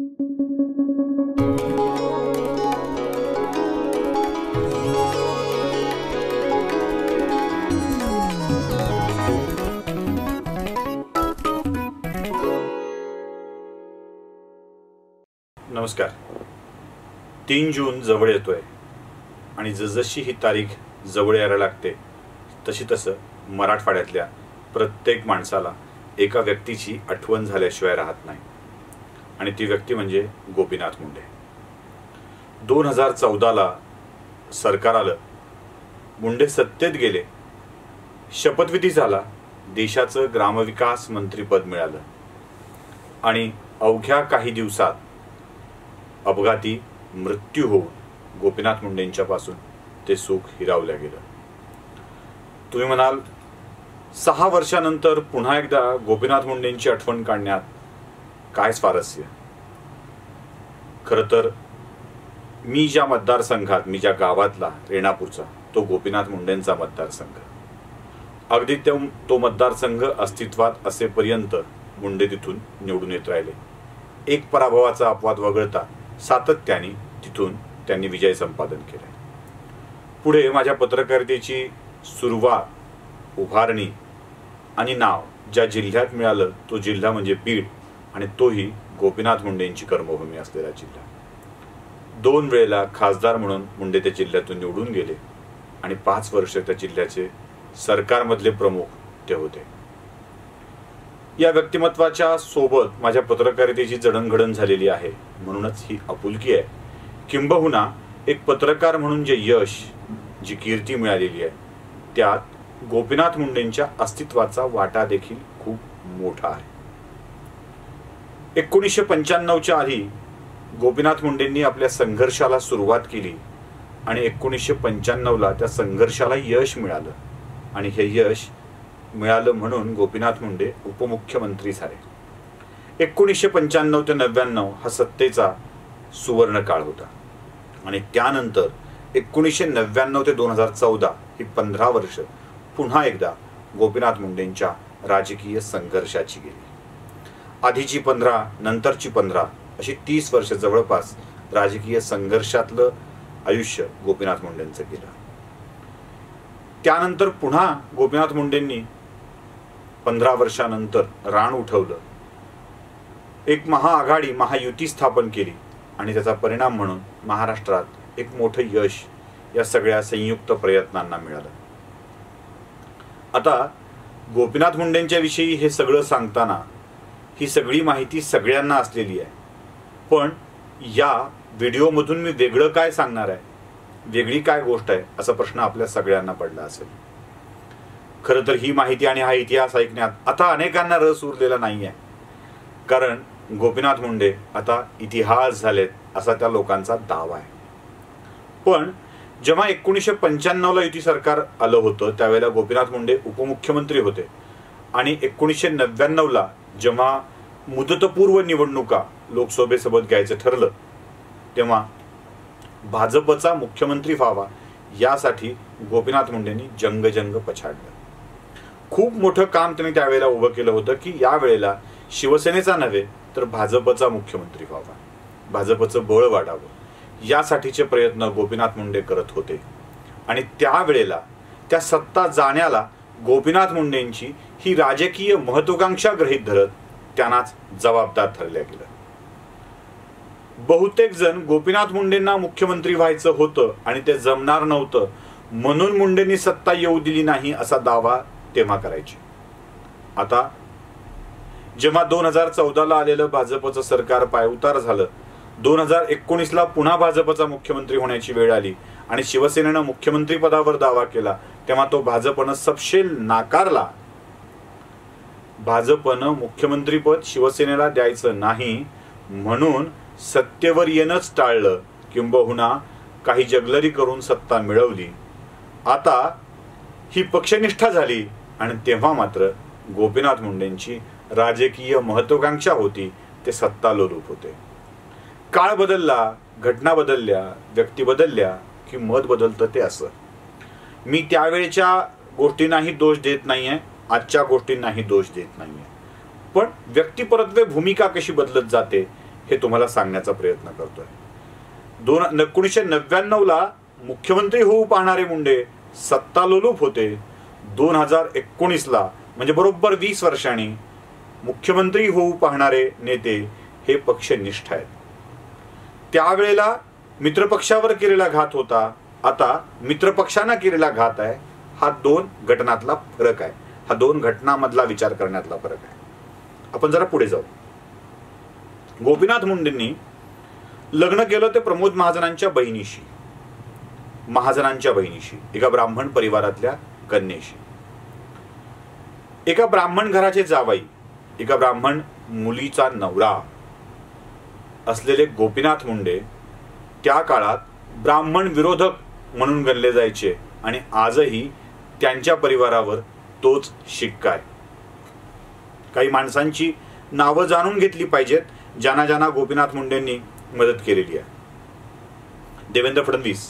नमस्कार. 3 जून जवळ येतोय आणि जसजशी ही तारीख जवळ यायला लागते तसं मराठवाड्यातल्या प्रत्येक माणसाला एका व्यक्तीची आठवण झाल्याशिवाय राहत नाही आणि ती व्यक्ती म्हणजे गोपीनाथ मुंडे. 2014ला सरकार आलं, मुंडे सत्तेत गेले, शपथविधी झाला, देशाचं ग्रामविकास मंत्रीपद मिळालं आणि अवघ्या काही दिवसात अपघाती मृत्यू होऊन गोपीनाथ मुंडेंच्या पासून ते सुख हिरावलं गेलं. तुम्ही म्हणाल 6 वर्षानंतर पुन्हा एकदा गोपीनाथ मुंडेंची आठवण काढण्यात काय स्वारस्य. खरं तर मी ज्या मतदारसंघात, मी ज्या गावातला, रेणापूरचा, तो गोपीनाथ मुंडेंचा मतदारसंघ. अगदी तो मतदारसंघ अस्तित्वात असेपर्यंत मुंडे तिथून निवडून येत राहिले. एक पराभवाचा अपवाद वगळता सातत्याने तिथून त्यांनी विजय संपादन केला. पुढे माझ्या पत्रकारितेची सुरुवात, उभारणी आणि नाव ज्या जिल्ह्यात मिळालं तो जिल्हा म्हणजे बीड, आणि तोही गोपीनाथ मुंडेंची कर्मभूमी असलेला जिल्हा. 2 वेळेला खासदार म्हणून मुंडे त्या जिल्ह्यातून निवडून गेले आणि 5 वर्ष त्या जिल्ह्याचे सरकारमधले प्रमुख ते होते. या व्यक्तिमत्वाच्या सोबत माझ्या पत्रकारितेची जडणघडण झालेली आहे, म्हणूनच ही आपुलकी आहे. किंबहुना एक पत्रकार म्हणून जे यश, जी कीर्ती मिळालेली आहे त्यात गोपीनाथ मुंडेंच्या अस्तित्वाचा वाटा देखील खूप मोठा आहे. 1995च्या आधी गोपीनाथ मुंडेंनी आपल्या संघर्षाला सुरुवात केली आणि 1995ला त्या संघर्षाला यश मिळालं आणि हे यश मिळालं म्हणून गोपीनाथ मुंडे उपमुख्यमंत्री झाले. 1995 ते 99 हा सत्तेचा सुवर्ण काळ होता आणि त्यानंतर 1999 ते 2014 ही 15 वर्ष पुन्हा एकदा गोपीनाथ मुंडेंच्या राजकीय संघर्षाची गेली. आधीची 15, नंतरची 15 अशी 30 वर्ष जवळपास राजकीय संघर्षातलं आयुष्य गोपीनाथ मुंडेंचं गेलं. त्यानंतर पुन्हा गोपीनाथ मुंडेंनी 15 वर्षानंतर रान उठवलं, एक महाआघाडी, महायुती स्थापन केली आणि त्याचा परिणाम म्हणून महाराष्ट्रात एक मोठं यश या सगळ्या संयुक्त प्रयत्नांना मिळालं. आता गोपीनाथ मुंडेंच्या विषयी हे सगळं सांगताना ही सगळी माहिती सगळ्यांना असलेली आहे, पण या व्हिडिओमधून मी वेगळं काय सांगणार आहे, वेगळी काय गोष्ट आहे असा प्रश्न आपल्या सगळ्यांना पडला असेल. खरं तर ही माहिती आणि हा इतिहास ऐकण्यात आता अनेकांना रस उरलेला नाही आहे, कारण गोपीनाथ मुंडे आता इतिहास झालेत असा त्या लोकांचा दावा आहे. पण जेव्हा 1995ला युती सरकार आलं होतं त्यावेळेला गोपीनाथ मुंडे उपमुख्यमंत्री होते आणि 1999ला जेव्हा मुदतपूर्व निवडणुका लोकसभेसोबत घ्यायचं ठरलं तेव्हा भाजपचा मुख्यमंत्री व्हावा यासाठी गोपीनाथ मुंडेंनी जंग पछाडलं. खूप मोठं काम त्यांनी त्यावेळेला उभं केलं होतं की या वेळेला शिवसेनेचा नव्हे तर भाजपचा मुख्यमंत्री व्हावा, भाजपचं बळ वाढावं यासाठीचे प्रयत्न गोपीनाथ मुंडे करत होते आणि त्यावेळेला त्या सत्ता जाण्याला गोपीनाथ मुंडेंची ही राजकीय महत्वाकांक्षा गृहीत धरत त्यांनाच जबाबदार ठरल्या गेलं. बहुतेक जण गोपीनाथ मुंडेंना मुख्यमंत्री व्हायचं होतं आणि ते जमणार नव्हतं म्हणून मुंडेंनी सत्ता येऊ दिली नाही असा दावा तेव्हा करायचे. आता जेव्हा 2014ला आलेलं भाजपचं सरकार पायउतार झालं, 2019ला पुन्हा भाजपचा मुख्यमंत्री होण्याची वेळ आली आणि शिवसेनेनं मुख्यमंत्री पदावर दावा केला तेव्हा तो भाजपनं सपशेल नाकारला. भाजपनं मुख्यमंत्रीपद शिवसेनेला द्यायचं नाही म्हणून सत्तेवर येणंच टाळलं, किंबहुना काही जगलरी करून सत्ता मिळवली. आता ही पक्षनिष्ठा झाली आणि तेव्हा मात्र गोपीनाथ मुंडेंची राजकीय महत्वाकांक्षा होती ते सत्तालोलूप होते. काळ बदलला, घटना बदलल्या, व्यक्ती बदलल्या की मत बदलतं ते असं. मी त्यावेळेच्या गोष्टींनाही दोष देत नाहीये, आजच्या गोष्टींनाही दोष देत नाहीये, पण व्यक्तिपरत्वे भूमिका कशी बदलत जाते हे तुम्हाला सांगण्याचा प्रयत्न करतोय. 1999ला मुख्यमंत्री होऊ पाहणारे मुंडे सत्तालोलूप होते. 2019ला म्हणजे बरोबर 20 वर्षांनी मुख्यमंत्री होऊ पाहणारे नेते हे पक्षनिष्ठ आहेत. त्यावेळेला मित्रपक्षावर केलेला घात होता, आता मित्रपक्षांना केलेला घात आहे. हा 2 घटनातला फरक आहे, हा 2 घटनांमधला विचार करण्यातला फरक आहे. आपण जरा पुढे जाऊ. गोपीनाथ मुंडेंनी लग्न केलं ते प्रमोद महाजनांच्या बहिणीशी, एका ब्राह्मण परिवारातल्या कन्येशी. एका ब्राह्मण घराचे जावई, एका ब्राह्मण मुलीचा नवरा असलेले गोपीनाथ मुंडे त्या काळात ब्राह्मण विरोधक म्हणून गणले जायचे आणि आजही त्यांच्या परिवारावर तोच शिक्का आहे. काही माणसांची नावं जाणून घेतली पाहिजेत ज्यांना ज्यांना गोपीनाथ मुंडेंनी मदत केलेली आहे. देवेंद्र फडणवीस,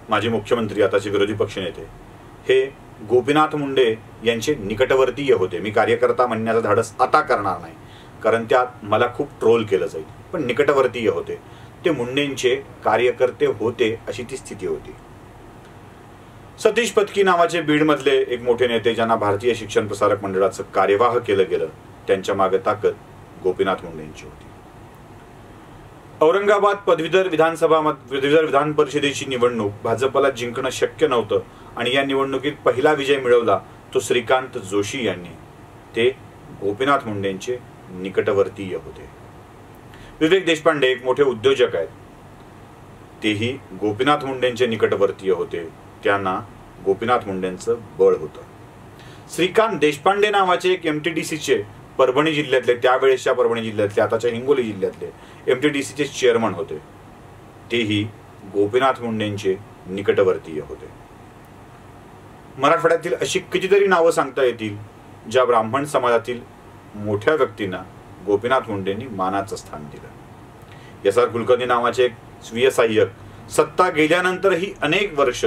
माजी मुख्यमंत्री, आताचे विरोधी पक्षनेते, हे गोपीनाथ मुंडे यांचे निकटवर्तीय होते. मी कार्यकर्ता म्हणण्याचं धाडस आता करणार नाही, कारण त्यात मला खूप ट्रोल केलं जाईल, पण निकटवर्तीय होते. ते मुंडेंचे कार्यकर्ते होते अशी ती स्थिती होती. सतीश पत्की नावाचे बीडमधले एक मोठे नेते, ज्यांना भारतीय शिक्षण प्रसारक मंडळाचं कार्यवाह केलं गेलं, त्यांच्या मागे ताकद गोपीनाथ मुंडेंची होती. औरंगाबाद पदवीधर विधान परिषदेची निवडणूक भाजपला जिंकणं शक्य नव्हतं आणि या निवडणुकीत पहिला विजय मिळवला तो श्रीकांत जोशी यांनी. ते गोपीनाथ मुंडेंचे निकटवर्तीय होते. विवेक देशपांडे एक मोठे उद्योजक आहेत, तेही गोपीनाथ मुंडेंचे निकटवर्तीय होते. त्यांना गोपीनाथ मुंडेंचं बळ होतं. श्रीकांत देशपांडे नावाचे एक MTDCचे परभणी जिल्ह्यातले, त्यावेळेसच्या परभणी जिल्ह्यातले, आताच्या हिंगोली जिल्ह्यातले MTDCचे चेअरमन होते. तेही गोपीनाथ मुंडेंचे निकटवर्तीय होते. मराठवाड्यातील अशी कितीतरी नावं सांगता येतील ज्या ब्राह्मण समाजातील मोठ्या व्यक्तींना गोपीनाथ मुंडेंनी मानाचं स्थान दिलं. SR कुलकर्णी नावाचे एक स्वीय सहाय्यक सत्ता गेल्यानंतरही अनेक वर्ष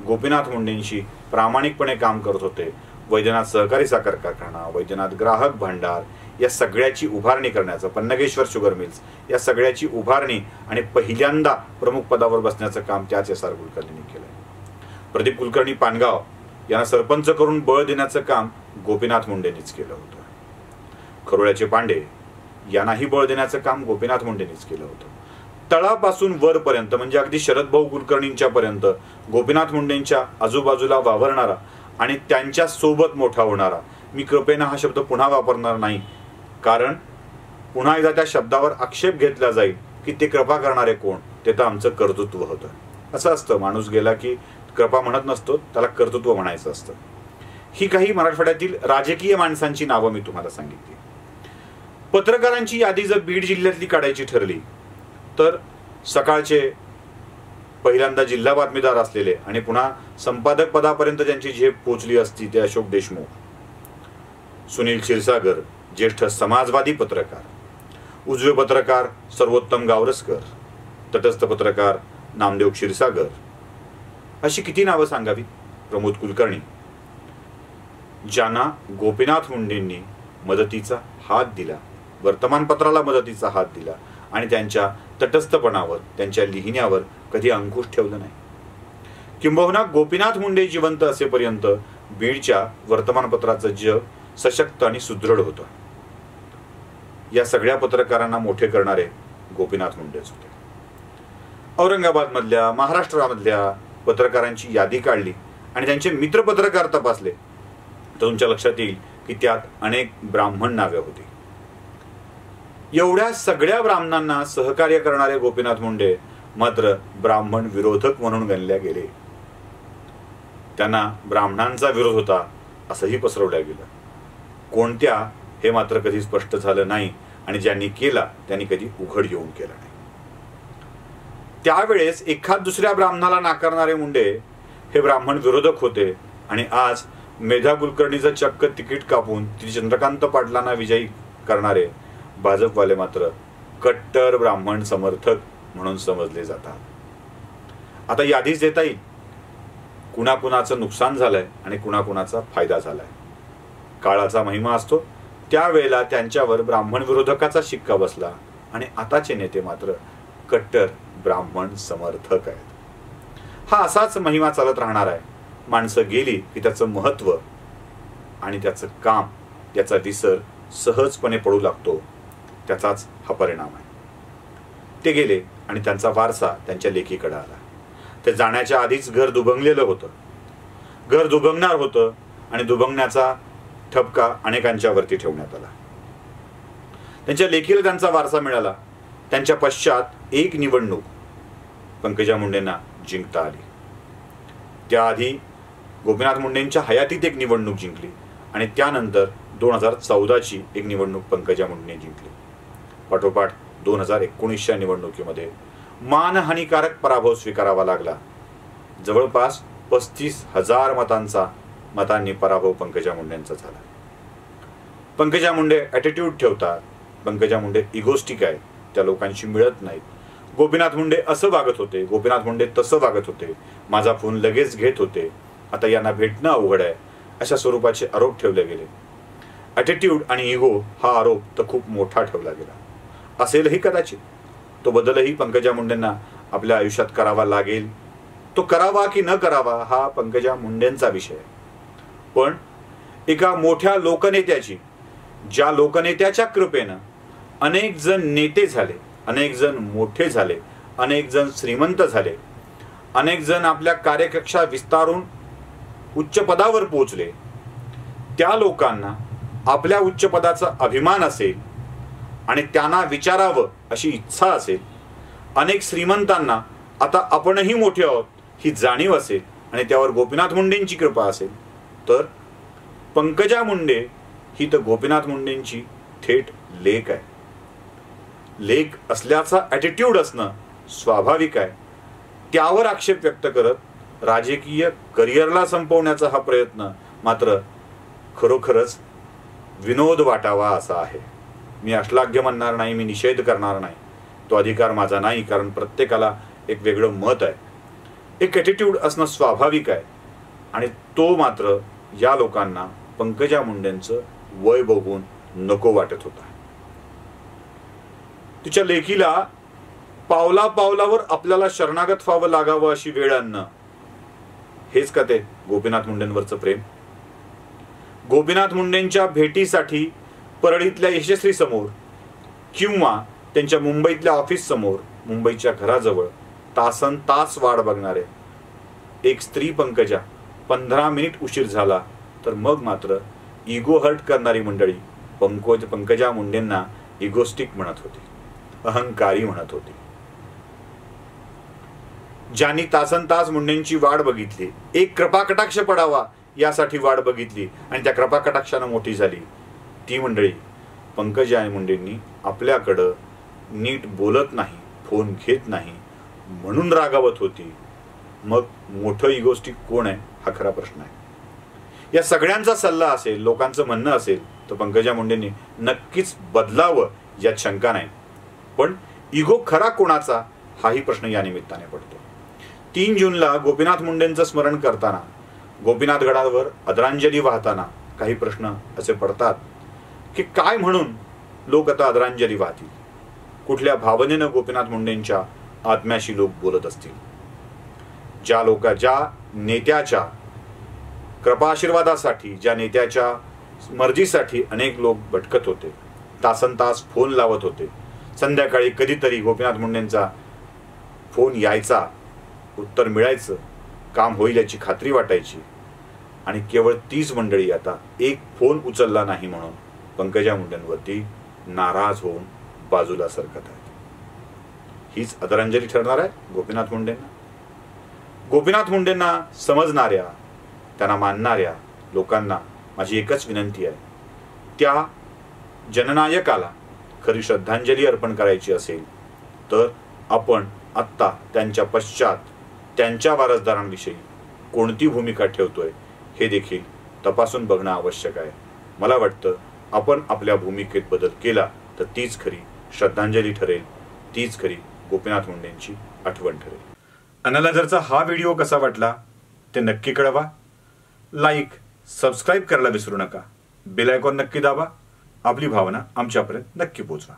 गोपीनाथ मुंडेंशी प्रामाणिकपणे काम करत होते. वैद्यनाथ सहकारी साखर कारखाना, वैद्यनाथ ग्राहक भांडार या सगळ्याची उभारणी करण्याचं, पन्नगेश्वर शुगर मिल्स या सगळ्याची उभारणी आणि पहिल्यांदा प्रमुख पदावर बसण्याचं काम त्याच SR कुलकर्णींनी केलं. प्रदीप कुलकर्णी पानगाव यांना सरपंच करून बळ देण्याचं काम गोपीनाथ मुंडेंनीच केलं होतं. खरोळ्याचे पांडे यांनाही बळ देण्याचं काम गोपीनाथ मुंडेंनीच केलं होतं. तळापासून वरपर्यंत म्हणजे अगदी शरदभाऊ कुलकर्णींच्या पर्यंत गोपीनाथ मुंडेंच्या आजूबाजूला वावरणारा आणि त्यांच्या सोबत मोठा होणारा, मी कृपेनं हा शब्द पुन्हा वापरणार नाही, कारण पुन्हा एकदा त्या शब्दावर आक्षेप घेतला जाईल की ते कृपा करणारे कोण, ते तर आमचं कर्तृत्व होतं. असं असतं, माणूस गेला की कृपा म्हणत नसतो, त्याला कर्तृत्व म्हणायचं असतं. ही काही मराठवाड्यातील राजकीय माणसांची नावं मी तुम्हाला सांगितली. पत्रकारांची यादी जर बीड जिल्ह्यातली काढायची ठरली तर सकाळचे पहिल्यांदा जिल्हा बातमीदार असलेले आणि पुन्हा संपादक पदापर्यंत ज्यांची झेप पोचली असती ते अशोक देशमुख, सुनील क्षीरसागर, ज्येष्ठ समाजवादी पत्रकार, उजवे पत्रकार सर्वोत्तम गावरस्कर, तटस्थ पत्रकार नामदेव क्षीरसागर, अशी किती नावं सांगावी. प्रमोद कुलकर्णी, ज्यांना गोपीनाथ मुंडेंनी मदतीचा हात दिला, वर्तमानपत्राला मदतीचा हात दिला आणि त्यांच्या तटस्थपणावर, त्यांच्या लिहिण्यावर कधी अंकुश ठेवलं नाही. किंबहुना गोपीनाथ मुंडे जिवंत असेपर्यंत बीडच्या वर्तमानपत्राचं जग सशक्त आणि सुदृढ होतं. या सगळ्या पत्रकारांना मोठे करणारे गोपीनाथ मुंडेच होते. औरंगाबादमधल्या, महाराष्ट्रामधल्या पत्रकारांची यादी काढली आणि त्यांचे मित्र पत्रकार तपासले तर तुमच्या लक्षात येईल की त्यात अनेक ब्राह्मण नावे होती. एवढ्या सगळ्या ब्राह्मणांना सहकार्य करणारे गोपीनाथ मुंडे मात्र ब्राह्मण विरोधक म्हणून गणल्या गेले. त्यांना ब्राह्मणांचा विरोध होता असंही पसरवलं गेलं. कोणत्या हे मात्र कधी स्पष्ट झालं नाही आणि ज्यांनी केला त्यांनी कधी उघड येऊन केला नाही. त्यावेळेस एखाद दुसऱ्या ब्राह्मणाला नाकारणारे मुंडे हे ब्राह्मण विरोधक होते आणि आज मेधा कुलकर्णीचं चक्क तिकीट कापून ती चंद्रकांत पाटलांना विजयी करणारे भाजपवाले मात्र कट्टर ब्राह्मण समर्थक म्हणून समजले जातात. आता यादीच देता येईल कुणाकुणाचं नुकसान झालंय आणि कुणाकुणाचा फायदा झालाय. काळाचा महिमा असतो, त्यावेळेला त्यांच्यावर ब्राह्मण विरोधकाचा शिक्का बसला आणि आताचे नेते मात्र कट्टर ब्राह्मण समर्थक आहेत। हा असाच महिमा चालत राहणार आहे। माणसं गेली की त्याचं महत्त्व आणि त्याचं काम याचा विसर सहजपणे पडू लागतो। त्याचाच हा परिणाम आहे। ते गेले आणि त्यांचा वारसा त्यांच्या लेकीकडे आला। ते जाण्याच्या आधीच घर दुभंगलेलं होतं, घर दुभंगणार होतं आणि दुभंगण्याचा ठपका अनेकांच्या वरती ठेवण्यात आला। त्यांच्या लेकीला त्यांचा वारसा मिळाला। त्यांच्या पश्चात एक निवडणूक पंकजा मुंडेंना जिंकता आली। त्याआधी गोपीनाथ मुंडेंच्या हयातीत एक निवडणूक जिंकली आणि त्यानंतर 2014ची एक निवडणूक पंकजा मुंडेंनी जिंकली। पाठोपाठ 2019च्या निवडणुकीमध्ये मानहानिकारक पराभव स्वीकारावा लागला। जवळपास 35,000 मतांनी पराभव पंकजा मुंडेंचा झाला। पंकजा मुंडे ॲटिट्यूड ठेवतात, पंकजा मुंडे इगोस्टिक आहे, त्या लोकांशी मिळत नाहीत। गोपीनाथ मुंडे असं वागत होते, गोपीनाथ मुंडे तसं वागत होते, माझा फोन लगेच घेत होते, आता यांना भेटणं अवघड आहे, अशा स्वरूपाचे आरोप ठेवले गेले। ॲटिट्यूड आणि इगो हा आरोप तर खूप मोठा ठेवला गेला असेलही कदाचित। तो बदलही पंकजा मुंडेंना आपल्या आयुष्यात करावा लागेल। तो करावा की न करावा हा पंकजा मुंडेंचा विषय आहे। पण एका मोठ्या लोकनेत्याची, ज्या लोकनेत्याच्या कृपेनं अनेक जण नेते झाले, अनेक जण मोठे झाले, अनेक जण श्रीमंत झाले, अनेक जण आपल्या कार्यकक्षा विस्तारून उच्च पदावर पोहोचले, त्या लोकांना आपल्या उच्च पदाचा अभिमान असेल आणि त्यांना विचारावं अशी इच्छा असेल, अनेक श्रीमंतांना आता आपणही मोठे आहोत ही जाणीव असेल आणि त्यावर गोपीनाथ मुंडेंची कृपा असेल, तर पंकजा मुंडे ही तर गोपीनाथ मुंडेंची थेट लेक आहे। लेक असल्याचा ॲटिट्यूड असणं स्वाभाविक आहे। त्यावर आक्षेप व्यक्त करत राजकीय करिअरला संपवण्याचा हा प्रयत्न मात्र खरोखरच विनोद वाटावा असा आहे। मी अश्लाघ्य म्हणणार नाही, मी निषेध करणार नाही, तो अधिकार माझा नाही, कारण प्रत्येकाला एक वेगळं मत आहे। एक ॲटिट्यूड असणं स्वाभाविक आहे आणि तो मात्र या लोकांना पंकजा मुंडेंचं वय बघून नको वाटत होता। तिच्या लेकीला पावला पावलावर आपल्याला शरणागत व्हावं लागावं अशी वेळ आणणं, हेच का ते गोपीनाथ मुंडेंवरचं प्रेम? गोपीनाथ मुंडेंच्या भेटीसाठी परळीतल्या यशस्वी समोर किंवा त्यांच्या मुंबईतल्या ऑफिस समोर, मुंबईच्या घराजवळ तासन तास वाट बघणारे एक स्त्री पंकजा 15 मिनिट उशीर झाला तर मग मात्र इगो हर्ट करणारी मंडळी पंकजा मुंडेंना इगोस्टिक म्हणत होती, अहंकारी म्हणत होती। ज्यांनी तासन तास मुंडेंची वाट बघितली, एक कृपा कटाक्ष पडावा यासाठी वाट बघितली आणि त्या कृपा कटाक्षानं मोठी झाली, ती मंडळी पंकजा मुंडेंनी आपल्याकडं नीट बोलत नाही, फोन घेत नाही म्हणून रागावत होती। मग मोठं इगोस्टिक कोण आहे हा खरा प्रश्न आहे। या सगळ्यांचा सल्ला असेल, लोकांचं म्हणणं असेल तर पंकजा मुंडेंनी नक्कीच बदलावं यात शंका नाही। पण इगो खरा कोणाचा हाही प्रश्न या निमित्ताने पडतो। 3 जूनला गोपीनाथ मुंडेंचं स्मरण करताना, गोपीनाथ गडावर आदरांजली वाहताना काही प्रश्न असे पडतात की काय म्हणून लोक आता आदरांजली वाहतील, कुठल्या भावनेनं गोपीनाथ मुंडेंच्या आत्म्याशी लोक बोलत असतील। ज्या नेत्याच्या कृपा आशीर्वादासाठी, ज्या नेत्याच्या मर्जीसाठी अनेक लोक भटकत होते, तासन तास फोन लावत होते, संध्याकाळी कधीतरी गोपीनाथ मुंडेंचा फोन यायचा, उत्तर मिळायचं, काम होईल याची खात्री वाटायची आणि केवळ तीच मंडळी आता एक फोन उचलला नाही म्हणून पंकजा मुंडेंवरती नाराज होऊन बाजूला सरकत आहेत। हीच आदरांजली ठरणार आहे गोपीनाथ मुंडेंना? गोपीनाथ मुंडेंना समजणाऱ्या, त्यांना मानणाऱ्या लोकांना माझी एकच विनंती आहे, त्या जननायकाला खरी श्रद्धांजली अर्पण करायची असेल तर आपण आत्ता त्यांच्या पश्चात त्यांच्या वारसदारांविषयी कोणती भूमिका ठेवतोय हे देखील तपासून बघणं आवश्यक आहे। मला वाटतं आपण आपल्या भूमिकेत बदल केला तर तीच खरी श्रद्धांजली ठरेल, तीच खरी गोपीनाथ मुंडेंची आठवण ठरेल। अनलायझरचा हा व्हिडिओ कसा वाटला ते नक्की कळवा। लाईक, सबस्क्राईब करायला विसरू नका, बेल आयकॉन नक्की दाबा, आपली भावना आमच्यापर्यंत नक्की पोहोचवा।